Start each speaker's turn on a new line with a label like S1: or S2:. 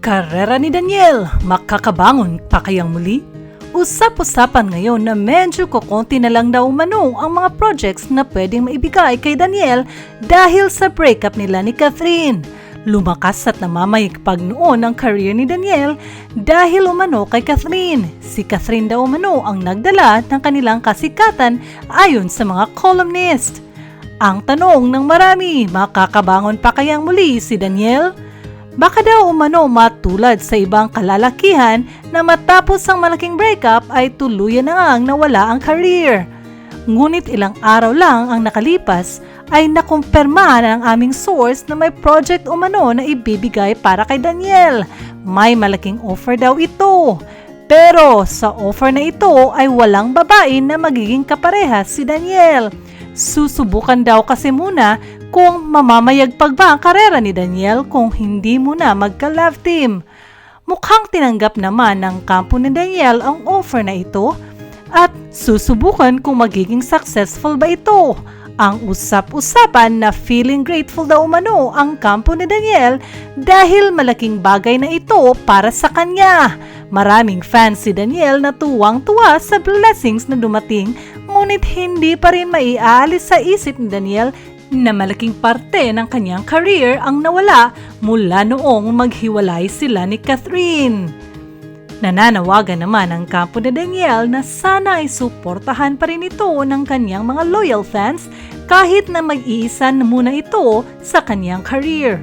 S1: Karera ni Daniel, makakabangon pa kayang muli? Usap-usapan ngayon na medyo kukunti na lang daw umano ang mga projects na pwedeng maibigay kay Daniel dahil sa breakup nila ni Catherine. Lumakas at namamayagpag noon ang career ni Daniel dahil umano kay Catherine. Si Catherine daw umano ang nagdala ng kanilang kasikatan ayon sa mga columnist. Ang tanong ng marami, makakabangon pa kayang muli si Daniel? Baka daw umano matulad sa ibang kalalakihan na matapos ang malaking breakup ay tuluyan na ngang nawala ang career. Ngunit ilang araw lang ang nakalipas ay nakumpirma ng aming source na may project umano na ibibigay para kay Daniel. May malaking offer daw ito. Pero sa offer na ito ay walang babae na magiging kaparehas si Daniel. Susubukan daw kasi muna kung mamamayagpag ba ang karera ni Daniel kung hindi muna magka-love team. Mukhang tinanggap naman ng kampo ni Daniel ang offer na ito at susubukan kung magiging successful ba ito. Ang usap-usapan na feeling grateful daw umano ang kampo ni Daniel dahil malaking bagay na ito para sa kanya. Maraming fans si Daniel na tuwang-tuwa sa blessings na dumating, ngunit hindi pa rin maiaalis sa isip ni Daniel na malaking parte ng kanyang career ang nawala mula noong maghiwalay sila ni Catherine. Nananawagan naman ang kampo ni Daniel na sana ay suportahan pa rin ito ng kanyang mga loyal fans kahit na mag-iisa na muna ito sa kanyang career.